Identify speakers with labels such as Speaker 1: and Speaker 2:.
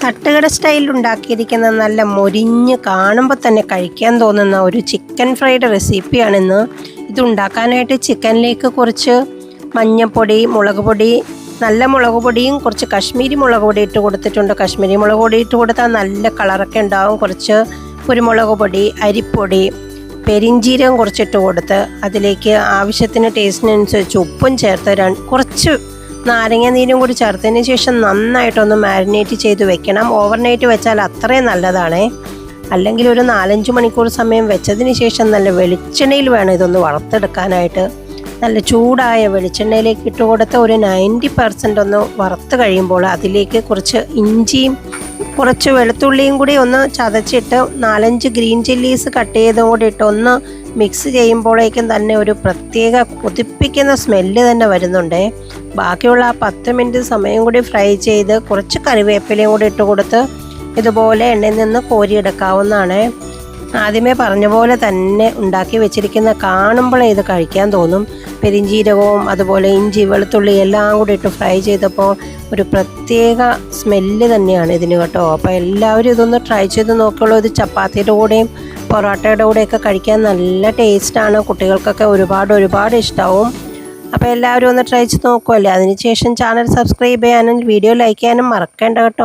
Speaker 1: തട്ടുകട സ്റ്റൈലിൽ ഉണ്ടാക്കിയിരിക്കുന്ന നല്ല മൊരിഞ്ഞ് കാണുമ്പോൾ തന്നെ കഴിക്കാൻ തോന്നുന്ന ഒരു ചിക്കൻ ഫ്രൈഡ് റെസിപ്പിയാണിന്ന്. ഇത് ഉണ്ടാക്കാനായിട്ട് ചിക്കനിലേക്ക് കുറച്ച് മഞ്ഞൾപ്പൊടി, മുളക് പൊടി, നല്ല മുളക് പൊടിയും കുറച്ച് കശ്മീരി മുളക് പൊടി ഇട്ട് കൊടുത്തിട്ടുണ്ട്. കശ്മീരി മുളക് പൊടി ഇട്ട് കൊടുത്താൽ നല്ല കളറൊക്കെ ഉണ്ടാവും. കുറച്ച് കുരുമുളക് പൊടി, അരിപ്പൊടി, പെരിഞ്ചീരകം കുറച്ചിട്ട് കൊടുത്ത് അതിലേക്ക് ആവശ്യത്തിന് ടേസ്റ്റിനനുസരിച്ച് ഉപ്പും ചേർത്ത് കുറച്ച് നാരങ്ങ നീരും കൂടി ചേർത്തതിന് ശേഷം നന്നായിട്ടൊന്ന് മാരിനേറ്റ് ചെയ്ത് വെക്കണം. ഓവർനൈറ്റ് വെച്ചാൽ അത്രയും നല്ലതാണ്. അല്ലെങ്കിൽ ഒരു 4-5 മണിക്കൂർ സമയം വെച്ചതിന് ശേഷം നല്ല വെളിച്ചെണ്ണയിൽ വേണം ഇതൊന്ന് വറുത്തെടുക്കാനായിട്ട്. നല്ല ചൂടായ വെളിച്ചെണ്ണയിലേക്ക് ഇട്ട് കൊടുത്ത് ഒരു 90% ഒന്ന് വറുത്ത് കഴിയുമ്പോൾ അതിലേക്ക് കുറച്ച് ഇഞ്ചിയും കുറച്ച് വെളുത്തുള്ളിയും കൂടി ഒന്ന് ചതച്ചിട്ട് 4-5 ഗ്രീൻ ചില്ലീസ് കട്ട് ചെയ്തും കൂടി ഇട്ട് ഒന്ന് മിക്സ് ചെയ്യുമ്പോഴേക്കും തന്നെ ഒരു പ്രത്യേക കൊതിപ്പിക്കുന്ന സ്മെല്ല് തന്നെ വരുന്നുണ്ട്. ബാക്കിയുള്ള ആ 10 മിനിറ്റ് സമയം കൂടി ഫ്രൈ ചെയ്ത് കുറച്ച് കറിവേപ്പിലയും കൂടി ഇട്ട് കൊടുത്ത് ഇതുപോലെ എണ്ണയിൽ നിന്ന് കോരിയെടുക്കാവുന്നതാണ്. ആദ്യമേ പറഞ്ഞ പോലെ തന്നെ ഉണ്ടാക്കി വെച്ചിരിക്കുന്ന കാണുമ്പോഴേ ഇത് കഴിക്കാൻ തോന്നും. പെരിഞ്ചീരകവും അതുപോലെ ഇഞ്ചി, വെളുത്തുള്ളി എല്ലാം കൂടി ഇട്ട് ഫ്രൈ ചെയ്തപ്പോൾ ഒരു പ്രത്യേക സ്മെല്ല് തന്നെയാണ് ഇതിന് കേട്ടോ. അപ്പോൾ എല്ലാവരും ഇതൊന്ന് ട്രൈ ചെയ്ത് നോക്കുള്ളൂ. ഇത് ചപ്പാത്തിയുടെ കൂടെയും പൊറോട്ടയുടെ കൂടെയൊക്കെ കഴിക്കാൻ നല്ല ടേസ്റ്റാണ്. കുട്ടികൾക്കൊക്കെ ഒരുപാട് ഇഷ്ടമാവും. അപ്പോൾ എല്ലാവരും ഒന്ന് ട്രൈ ചെയ്ത് നോക്കുമല്ലേ. അതിനുശേഷം ചാനൽ സബ്സ്ക്രൈബ് ചെയ്യാനും വീഡിയോ ലൈക്ക് ചെയ്യാനും മറക്കേണ്ട കേട്ടോ.